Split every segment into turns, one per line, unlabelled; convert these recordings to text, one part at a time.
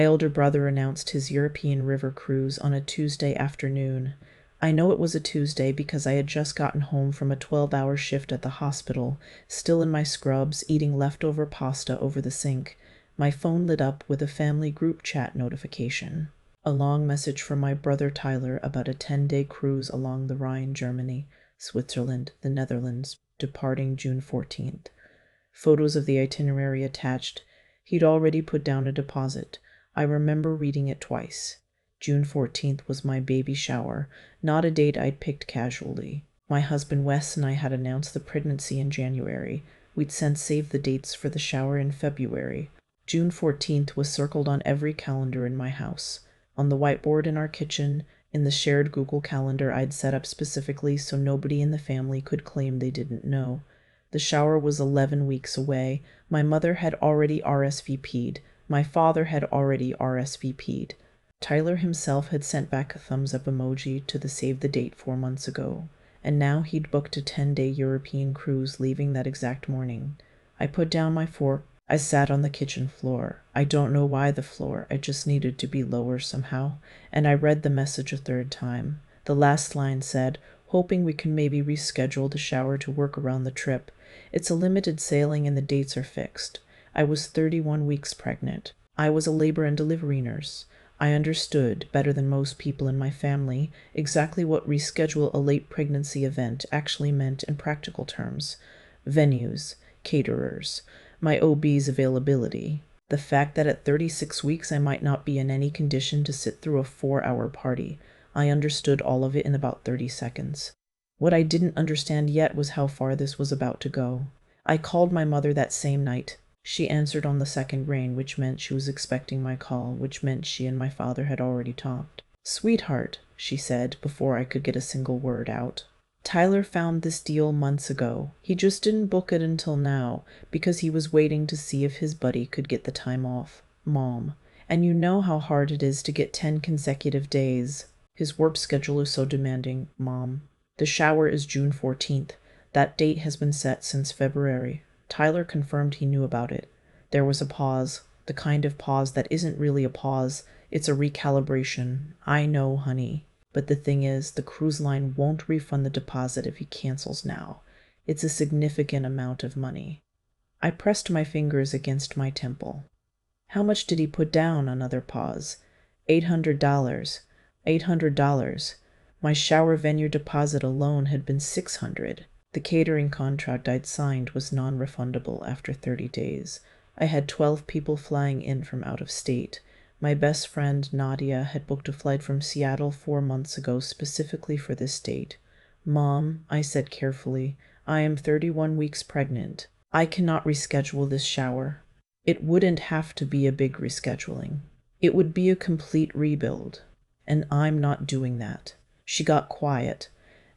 My older brother announced his European river cruise on a Tuesday afternoon. I know it was a Tuesday because I had just gotten home from a 12-hour shift at the hospital, still in my scrubs, eating leftover pasta over the sink. My phone lit up with a family group chat notification. A long message from my brother Tyler about a 10-day cruise along the Rhine, Germany, Switzerland, the Netherlands, departing June 14th. Photos of the itinerary attached. He'd already put down a deposit. I remember reading it twice. June 14th was my baby shower, not a date I'd picked casually. My husband Wes and I had announced the pregnancy in January. We'd since saved the dates for the shower in February. June 14th was circled on every calendar in my house. On the whiteboard in our kitchen, in the shared Google Calendar I'd set up specifically so nobody in the family could claim they didn't know. The shower was 11 weeks away. My mother had already RSVP'd. My father had already RSVP'd. Tyler himself had sent back a thumbs-up emoji to the save the date 4 months ago, and now he'd booked a 10-day European cruise leaving that exact morning. I put down my fork. I sat on the kitchen floor. I don't know why the floor, I just needed to be lower somehow, and I read the message a third time. The last line said, "Hoping we can maybe reschedule the shower to work around the trip. It's a limited sailing and the dates are fixed." I was 31 weeks pregnant. I was a labor and delivery nurse. I understood, better than most people in my family, exactly what reschedule a late pregnancy event actually meant in practical terms. Venues, caterers, my OB's availability, the fact that at 36 weeks I might not be in any condition to sit through a 4-hour party. I understood all of it in about 30 seconds. What I didn't understand yet was how far this was about to go. I called my mother that same night. She answered on the second ring, which meant she was expecting my call, which meant she and my father had already talked. "Sweetheart," she said, before I could get a single word out. "Tyler found this deal months ago. He just didn't book it until now, because he was waiting to see if his buddy could get the time off. Mom. And you know how hard it is to get 10 consecutive days. His work schedule is so demanding, Mom. The shower is June 14th. That date has been set since February." Tyler confirmed he knew about it. There was a pause, the kind of pause that isn't really a pause, it's a recalibration. "I know, honey. But the thing is, the cruise line won't refund the deposit if he cancels now. It's a significant amount of money." I pressed my fingers against my temple. "How much did he put down?" Another pause. $800. $800. My shower venue deposit alone had been $600. The catering contract I'd signed was non-refundable after 30 days. I had 12 people flying in from out of state. My best friend, Nadia, had booked a flight from Seattle 4 months ago specifically for this date. "Mom," I said carefully, "I am 31 weeks pregnant. I cannot reschedule this shower." It wouldn't have to be a big rescheduling. It would be a complete rebuild. And I'm not doing that. She got quiet.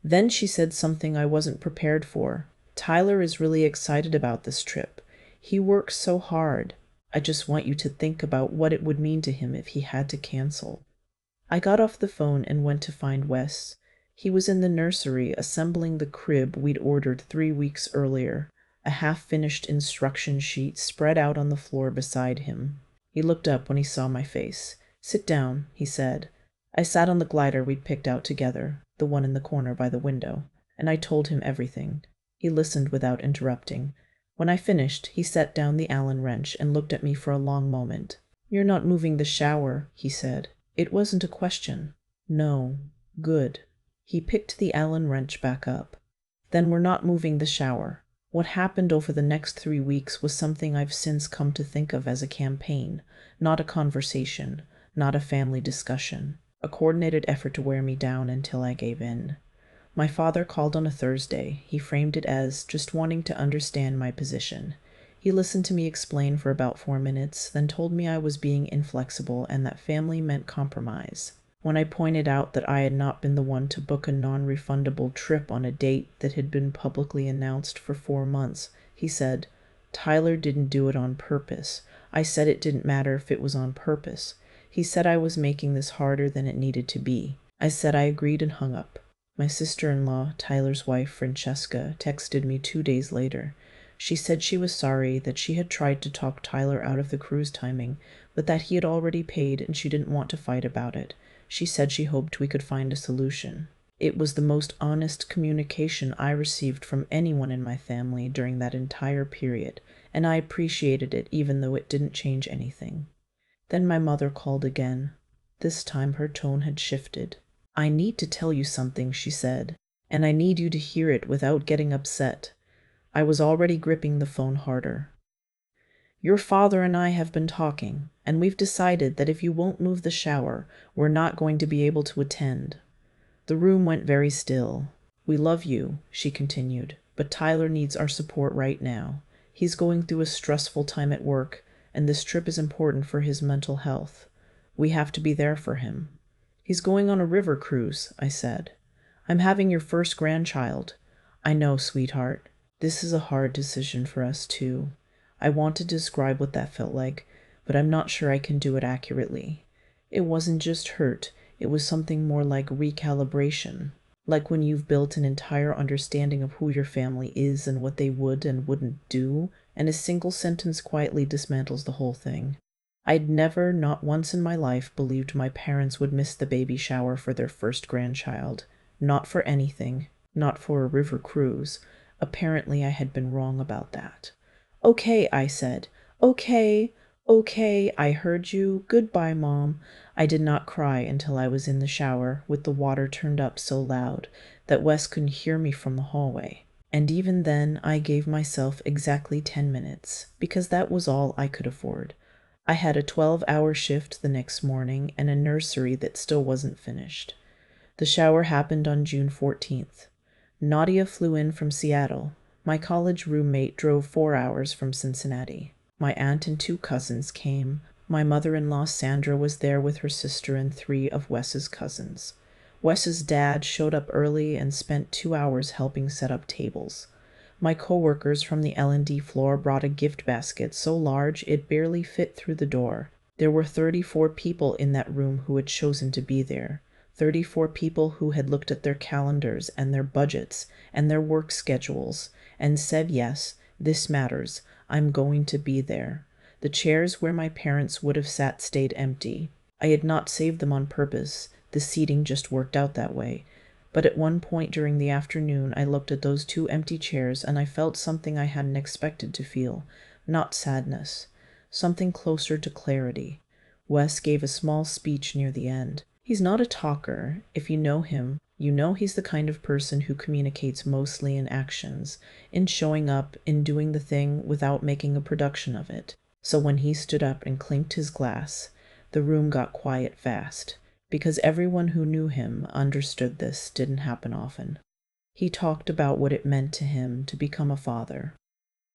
Then she said something I wasn't prepared for. "Tyler is really excited about this trip. He works so hard. I just want you to think about what it would mean to him if he had to cancel." I got off the phone and went to find Wes. He was in the nursery assembling the crib we'd ordered 3 weeks earlier, a half-finished instruction sheet spread out on the floor beside him. He looked up when he saw my face. "Sit down," he said. I sat on the glider we'd picked out together, the one in the corner by the window, and I told him everything. He listened without interrupting. When I finished, he set down the Allen wrench and looked at me for a long moment. "You're not moving the shower," he said. It wasn't a question. "No. Good." He picked the Allen wrench back up. "Then we're not moving the shower." What happened over the next 3 weeks was something I've since come to think of as a campaign, not a conversation, not a family discussion. A coordinated effort to wear me down until I gave in. My father called on a Thursday. He framed it as just wanting to understand my position. He listened to me explain for about 4 minutes, then told me I was being inflexible and that family meant compromise. When I pointed out that I had not been the one to book a non-refundable trip on a date that had been publicly announced for 4 months, he said, "Tyler didn't do it on purpose." I said it didn't matter if it was on purpose. He said I was making this harder than it needed to be. I said I agreed and hung up. My sister-in-law, Tyler's wife, Francesca, texted me 2 days later. She said she was sorry that she had tried to talk Tyler out of the cruise timing, but that he had already paid and she didn't want to fight about it. She said she hoped we could find a solution. It was the most honest communication I received from anyone in my family during that entire period, and I appreciated it even though it didn't change anything. Then my mother called again. This time her tone had shifted. "I need to tell you something," she said, "and I need you to hear it without getting upset." I was already gripping the phone harder. "Your father and I have been talking, and we've decided that if you won't move the shower, we're not going to be able to attend." The room went very still. "We love you," she continued, "but Tyler needs our support right now. He's going through a stressful time at work, and this trip is important for his mental health. We have to be there for him." "He's going on a river cruise," I said. "I'm having your first grandchild." "I know, sweetheart. This is a hard decision for us, too." I want to describe what that felt like, but I'm not sure I can do it accurately. It wasn't just hurt. It was something more like recalibration, like when you've built an entire understanding of who your family is and what they would and wouldn't do, and a single sentence quietly dismantles the whole thing. I'd never, not once in my life, believed my parents would miss the baby shower for their first grandchild. Not for anything. Not for a river cruise. Apparently I had been wrong about that. "Okay," I said. "Okay. Okay, I heard you. Goodbye, Mom." I did not cry until I was in the shower, with the water turned up so loud that Wes couldn't hear me from the hallway. And even then, I gave myself exactly 10 minutes, because that was all I could afford. I had a 12-hour shift the next morning and a nursery that still wasn't finished. The shower happened on June 14th. Nadia flew in from Seattle. My college roommate drove 4 hours from Cincinnati. My aunt and 2 cousins came. My mother-in-law Sandra was there with her sister and 3 of Wes's cousins. Wes's dad showed up early and spent 2 hours helping set up tables. My coworkers from the L&D floor brought a gift basket so large it barely fit through the door. There were 34 people in that room who had chosen to be there. 34 people who had looked at their calendars and their budgets and their work schedules and said, "Yes, this matters. I'm going to be there." The chairs where my parents would have sat stayed empty. I had not saved them on purpose. The seating just worked out that way. But at one point during the afternoon, I looked at those 2 empty chairs and I felt something I hadn't expected to feel. Not sadness. Something closer to clarity. Wes gave a small speech near the end. He's not a talker. If you know him, you know he's the kind of person who communicates mostly in actions, in showing up, in doing the thing without making a production of it. So when he stood up and clinked his glass, the room got quiet fast, because everyone who knew him understood this didn't happen often. He talked about what it meant to him to become a father.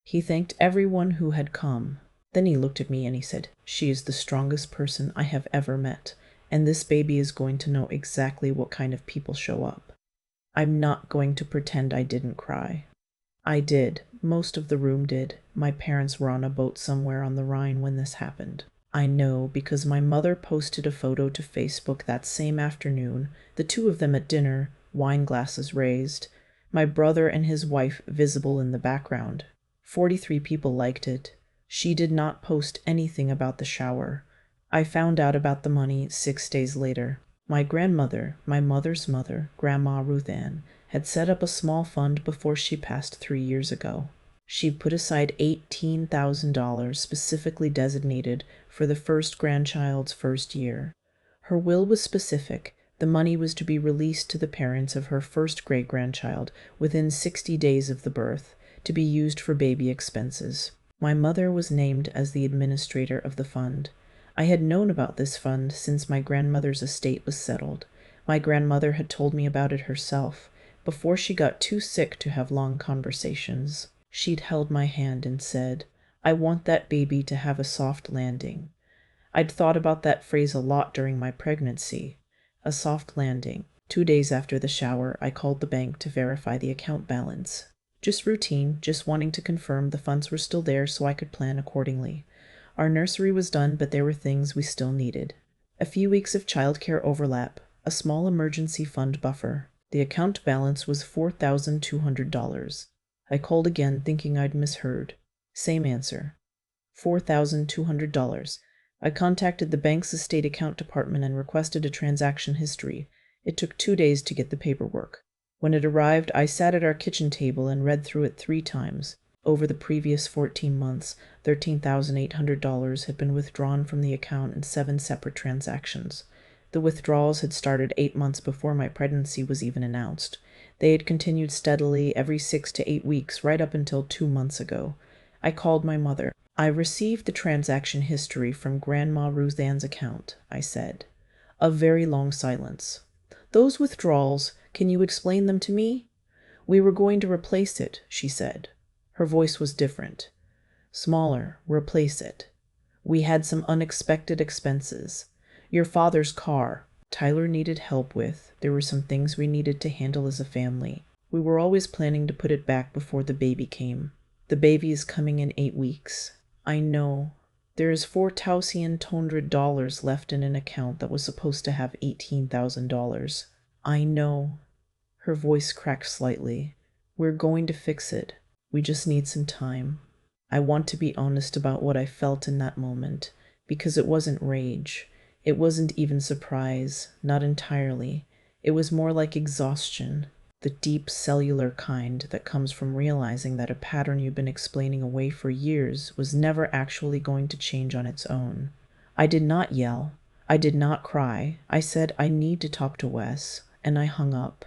He thanked everyone who had come. Then he looked at me and he said, "She is the strongest person I have ever met. And this baby is going to know exactly what kind of people show up." I'm not going to pretend I didn't cry. I did. Most of the room did. My parents were on a boat somewhere on the Rhine when this happened. I know because my mother posted a photo to Facebook that same afternoon, the 2 of them at dinner, wine glasses raised, my brother and his wife visible in the background. 43 people liked it. She did not post anything about the shower. I found out about the money 6 days later. My grandmother, my mother's mother, Grandma Ruth Ann, had set up a small fund before she passed 3 years ago. She'd put aside $18,000 specifically designated for the first grandchild's first year. Her will was specific. The money was to be released to the parents of her first great-grandchild within 60 days of the birth, to be used for baby expenses. My mother was named as the administrator of the fund. I had known about this fund since my grandmother's estate was settled. My grandmother had told me about it herself, before she got too sick to have long conversations. She'd held my hand and said, "I want that baby to have a soft landing." I'd thought about that phrase a lot during my pregnancy. A soft landing. 2 days after the shower, I called the bank to verify the account balance. Just routine, just wanting to confirm the funds were still there so I could plan accordingly. Our nursery was done, but there were things we still needed. A few weeks of childcare overlap, a small emergency fund buffer. The account balance was $4,200. I called again, thinking I'd misheard. Same answer. $4,200. I contacted the bank's estate account department and requested a transaction history. It took 2 days to get the paperwork. When it arrived, I sat at our kitchen table and read through it 3 times. Over the previous 14 months, $13,800 had been withdrawn from the account in 7 separate transactions. The withdrawals had started 8 months before my pregnancy was even announced. They had continued steadily every 6 to 8 weeks right up until 2 months ago. I called my mother. I received the transaction history from Grandma Ruthan's account, I said. A very long silence. Those withdrawals, can you explain them to me? We were going to replace it, she said. Her voice was different. Smaller, replace it. We had some unexpected expenses. Your father's car, Tyler needed help with. There were some things we needed to handle as a family. We were always planning to put it back before the baby came. The baby is coming in 8 weeks. I know. There is $4,200 left in an account that was supposed to have $18,000. I know. Her voice cracked slightly. We're going to fix it. We just need some time. I want to be honest about what I felt in that moment, because it wasn't rage. It wasn't even surprise, not entirely. It was more like exhaustion, the deep cellular kind that comes from realizing that a pattern you've been explaining away for years was never actually going to change on its own. I did not yell. I did not cry. I said, I need to talk to Wes, and I hung up.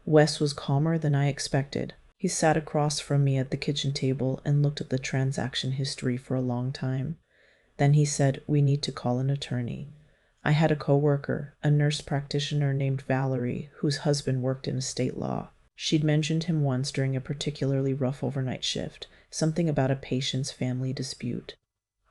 Wes was calmer than I expected. He sat across from me at the kitchen table and looked at the transaction history for a long time. Then he said, we need to call an attorney. I had a coworker, a nurse practitioner named Valerie, whose husband worked in estate law. She'd mentioned him once during a particularly rough overnight shift, something about a patient's family dispute.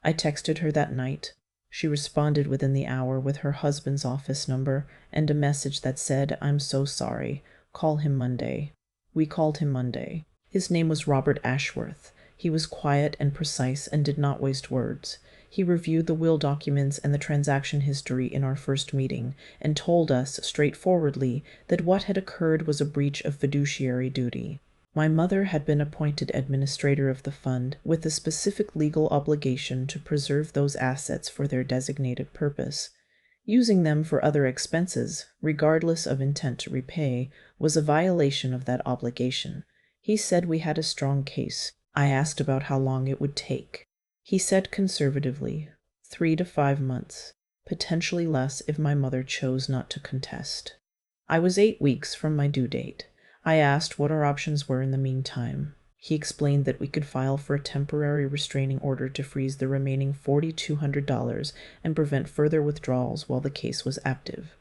I texted her that night. She responded within the hour with her husband's office number and a message that said, I'm so sorry. Call him Monday. We called him Monday. His name was Robert Ashworth. He was quiet and precise and did not waste words. He reviewed the will documents and the transaction history in our first meeting and told us straightforwardly that what had occurred was a breach of fiduciary duty. My mother had been appointed administrator of the fund with a specific legal obligation to preserve those assets for their designated purpose. Using them for other expenses, regardless of intent to repay, was a violation of that obligation. He said we had a strong case. I asked about how long it would take. He said conservatively, 3 to 5 months, potentially less if my mother chose not to contest. I was 8 weeks from my due date. I asked what our options were in the meantime. He explained that we could file for a temporary restraining order to freeze the remaining $4,200 and prevent further withdrawals while the case was active.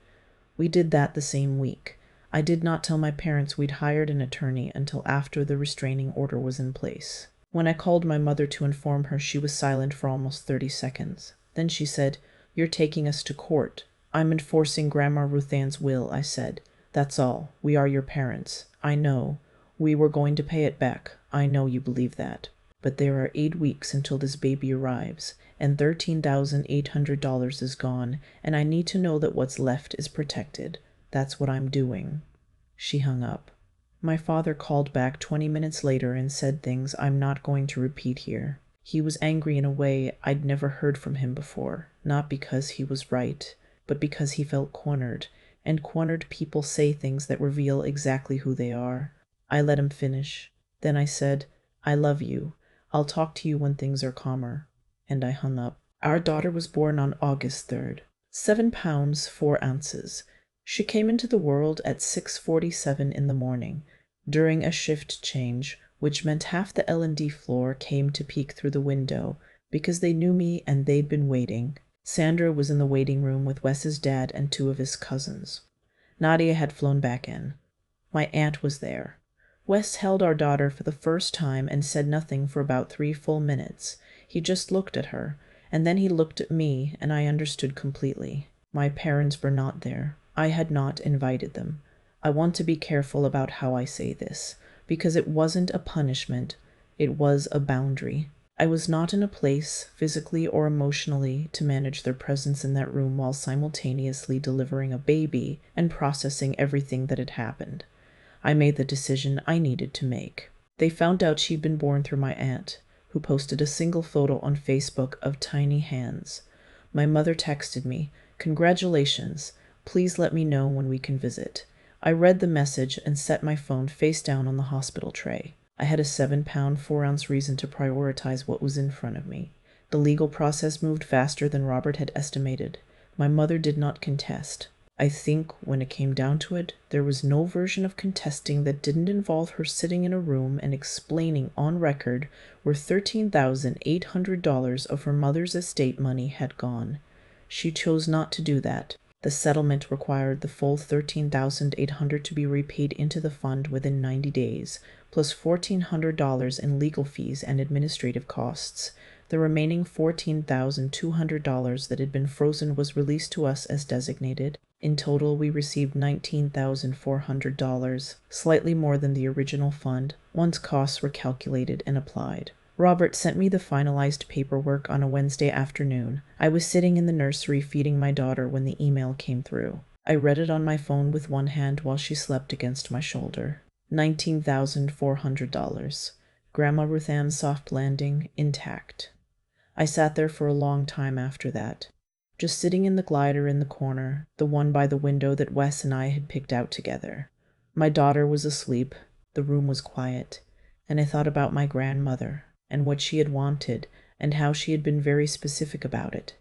We did that the same week. I did not tell my parents we'd hired an attorney until after the restraining order was in place. When I called my mother to inform her, she was silent for almost 30 seconds. Then she said, You're taking us to court. I'm enforcing Grandma Ruthan's will, I said. That's all. We are your parents. I know. We were going to pay it back. I know you believe that. But there are 8 weeks until this baby arrives, and $13,800 is gone, and I need to know that what's left is protected. That's what I'm doing. She hung up. My father called back 20 minutes later and said things I'm not going to repeat here. He was angry in a way I'd never heard from him before, not because he was right, but because he felt cornered, and cornered people say things that reveal exactly who they are. I let him finish. Then I said, I love you. I'll talk to you when things are calmer. And I hung up. Our daughter was born on August 3rd. 7 pounds, 4 ounces. She came into the world at 6:47 in the morning, during a shift change, which meant half the L&D floor came to peek through the window, because they knew me and they'd been waiting. Sandra was in the waiting room with Wes's dad and 2 of his cousins. Nadia had flown back in. My aunt was there. Wes held our daughter for the first time and said nothing for about 3 full minutes. He just looked at her, and then he looked at me, and I understood completely. My parents were not there. I had not invited them. I want to be careful about how I say this, because it wasn't a punishment. It was a boundary. I was not in a place, physically or emotionally, to manage their presence in that room while simultaneously delivering a baby and processing everything that had happened. I made the decision I needed to make. They found out she'd been born through my aunt, who posted a single photo on Facebook of tiny hands. My mother texted me, "Congratulations. Please let me know when we can visit." I read the message and set my phone face down on the hospital tray. I had a 7-pound, 4-ounce reason to prioritize what was in front of me. The legal process moved faster than Robert had estimated. My mother did not contest. I think, when it came down to it, there was no version of contesting that didn't involve her sitting in a room and explaining on record where $13,800 of her mother's estate money had gone. She chose not to do that. The settlement required the full $13,800 to be repaid into the fund within 90 days, plus $1,400 in legal fees and administrative costs. The remaining $14,200 that had been frozen was released to us as designated. In total, we received $19,400, slightly more than the original fund, once costs were calculated and applied. Robert sent me the finalized paperwork on a Wednesday afternoon. I was sitting in the nursery feeding my daughter when the email came through. I read it on my phone with one hand while she slept against my shoulder. $19,400. Grandma Ruth Ann's soft landing intact. I sat there for a long time after that, just sitting in the glider in the corner, the one by the window that Wes and I had picked out together. My daughter was asleep, the room was quiet, and I thought about my grandmother and what she had wanted and how she had been very specific about it.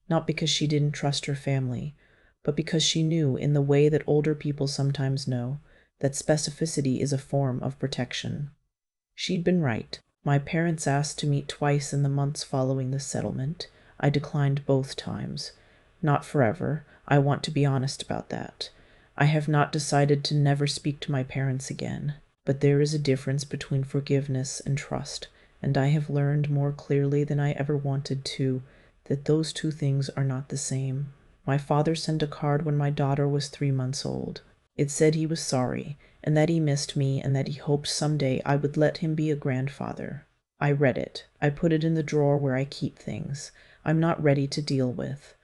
Not because she didn't trust her family, but because she knew, in the way that older people sometimes know, that specificity is a form of protection. She'd been right. My parents asked to meet twice in the months following the settlement. I declined both times. Not forever. I want to be honest about that. I have not decided to never speak to my parents again. But there is a difference between forgiveness and trust, and I have learned more clearly than I ever wanted to that those two things are not the same. My father sent a card when my daughter was 3 months old. It said he was sorry, and that he missed me, and that he hoped someday I would let him be a grandfather. I read it. I put it in the drawer where I keep things I'm not ready to deal with.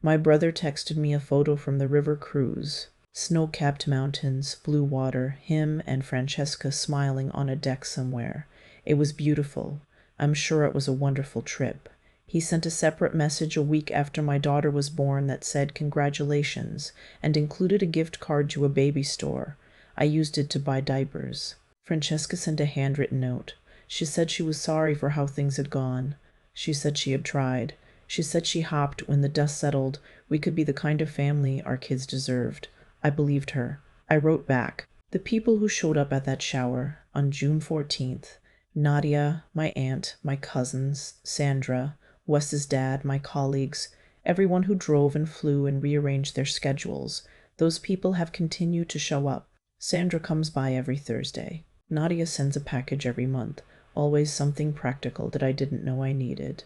My brother texted me a photo from the river Cruis. Snow-capped mountains, blue water, him and Francesca smiling on a deck somewhere. It was beautiful. I'm sure it was a wonderful trip. He sent a separate message a week after my daughter was born that said congratulations and included a gift card to a baby store. I used it to buy diapers. Francesca sent a handwritten note. She said she was sorry for how things had gone. She said she had tried. She said she hoped when the dust settled we could be the kind of family our kids deserved. I believed her. I wrote back. The people who showed up at that shower on June 14th, Nadia, my aunt, my cousins, Sandra, Wes's dad, my colleagues, everyone who drove and flew and rearranged their schedules, those people have continued to show up. Sandra comes by every Thursday. Nadia sends a package every month, always something practical that I didn't know I needed.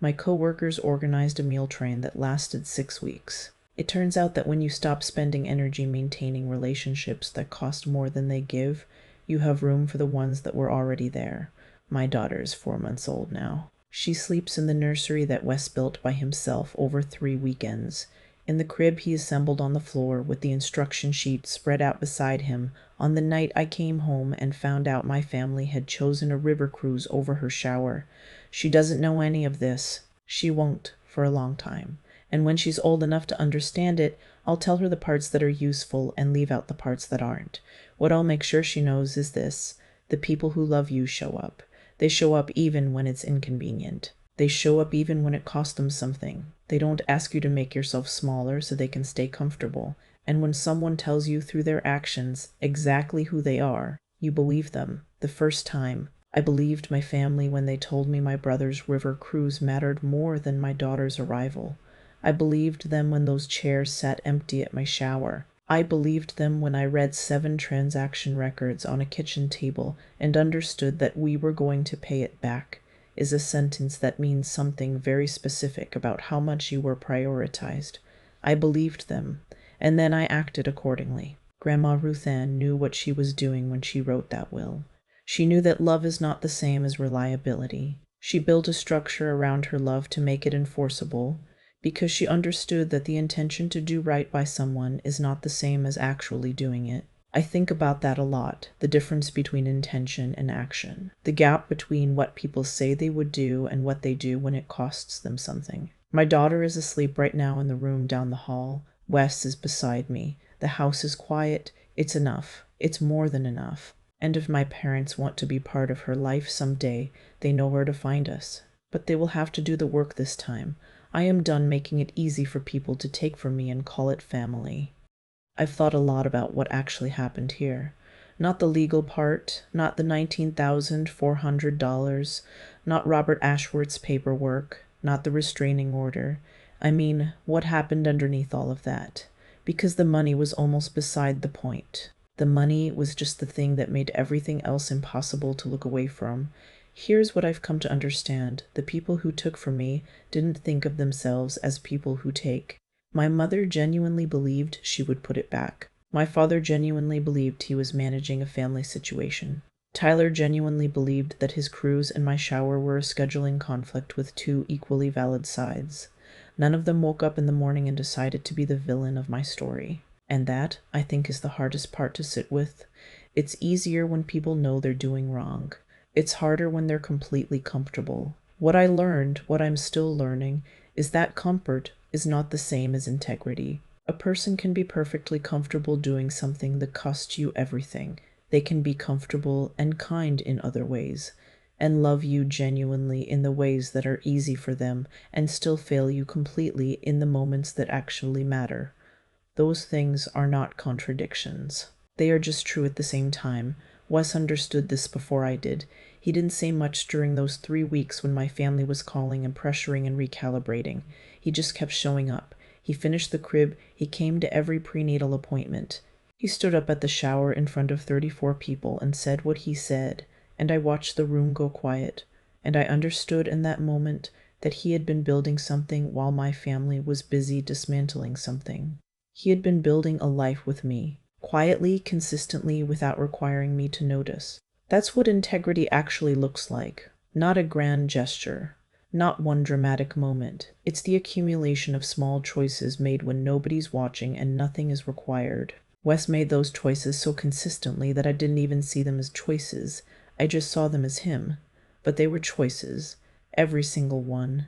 My coworkers organized a meal train that lasted 6 weeks. It turns out that when you stop spending energy maintaining relationships that cost more than they give, you have room for the ones that were already there. My daughter is 4 months old now. She sleeps in the nursery that Wes built by himself over 3 weekends. In the crib he assembled on the floor with the instruction sheet spread out beside him on the night I came home and found out my family had chosen a river cruise over her shower. She doesn't know any of this. She won't for a long time. And when she's old enough to understand it, I'll tell her the parts that are useful and leave out the parts that aren't. What I'll make sure she knows is this: the people who love you show up. They show up even when it's inconvenient. They show up even when it costs them something. They don't ask you to make yourself smaller so they can stay comfortable. And when someone tells you through their actions exactly who they are, you believe them. The first time, I believed my family when they told me my brother's river cruise mattered more than my daughter's arrival. I believed them when those chairs sat empty at my shower. I believed them when I read 7 transaction records on a kitchen table and understood that "we were going to pay it back" is a sentence that means something very specific about how much you were prioritized. I believed them, and then I acted accordingly. Grandma Ruth Ann knew what she was doing when she wrote that will. She knew that love is not the same as reliability. She built a structure around her love to make it enforceable, because she understood that the intention to do right by someone is not the same as actually doing it. I think about that a lot, the difference between intention and action, the gap between what people say they would do and what they do when it costs them something. My daughter is asleep right now in the room down the hall. Wes is beside me. The house is quiet. It's enough. It's more than enough. And if my parents want to be part of her life someday, they know where to find us. But they will have to do the work this time. I am done making it easy for people to take from me and call it family. I've thought a lot about what actually happened here. Not the legal part, not the $19,400, not Robert Ashworth's paperwork, not the restraining order. I mean, what happened underneath all of that? Because the money was almost beside the point. The money was just the thing that made everything else impossible to look away from. Here's what I've come to understand. The people who took from me didn't think of themselves as people who take. My mother genuinely believed she would put it back. My father genuinely believed he was managing a family situation. Tyler genuinely believed that his cruise and my shower were a scheduling conflict with two equally valid sides. None of them woke up in the morning and decided to be the villain of my story. And that, I think, is the hardest part to sit with. It's easier when people know they're doing wrong. It's harder when they're completely comfortable. What I learned, what I'm still learning, is that comfort is not the same as integrity. A person can be perfectly comfortable doing something that costs you everything. They can be comfortable and kind in other ways, and love you genuinely in the ways that are easy for them, and still fail you completely in the moments that actually matter. Those things are not contradictions. They are just true at the same time. Wes understood this before I did. He didn't say much during those 3 weeks when my family was calling and pressuring and recalibrating. He just kept showing up. He finished the crib. He came to every prenatal appointment. He stood up at the shower in front of 34 people and said what he said, and I watched the room go quiet. And I understood in that moment that he had been building something while my family was busy dismantling something. He had been building a life with me, quietly, consistently, without requiring me to notice. That's what integrity actually looks like. Not a grand gesture, not one dramatic moment. It's the accumulation of small choices made when nobody's watching and nothing is required. Wes made those choices so consistently that I didn't even see them as choices. I just saw them as him. But they were choices. Every single one.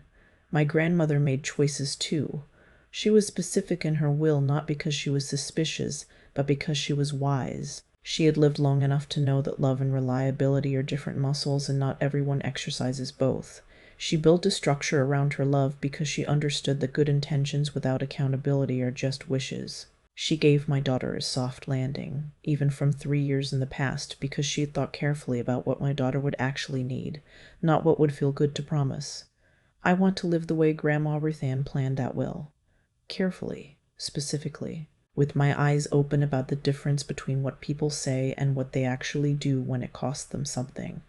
My grandmother made choices too. She was specific in her will not because she was suspicious, but because she was wise. She had lived long enough to know that love and reliability are different muscles and not everyone exercises both. She built a structure around her love because she understood that good intentions without accountability are just wishes. She gave my daughter a soft landing, even from 3 years in the past, because she had thought carefully about what my daughter would actually need, not what would feel good to promise. I want to live the way Grandma Ruthann planned that will. Carefully, specifically, with my eyes open about the difference between what people say and what they actually do when it costs them something.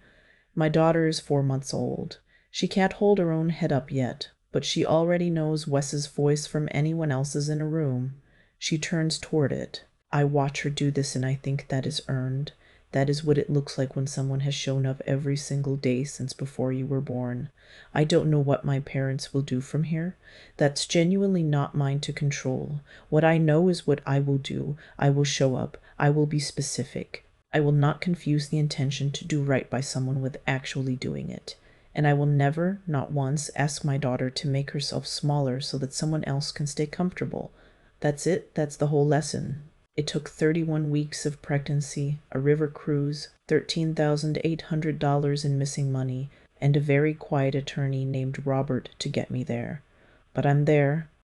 My daughter is 4 months old. She can't hold her own head up yet, but she already knows Wes's voice from anyone else's in a room. She turns toward it. I watch her do this and I think that is earned. That is what it looks like when someone has shown up every single day since before you were born. I don't know what my parents will do from here. That's genuinely not mine to control. What I know is what I will do. I will show up. I will be specific. I will not confuse the intention to do right by someone with actually doing it. And I will never, not once, ask my daughter to make herself smaller so that someone else can stay comfortable. That's it. That's the whole lesson. It took 31 weeks of pregnancy, a river cruise, $13,800 in missing money, and a very quiet attorney named Robert to get me there. But I'm there.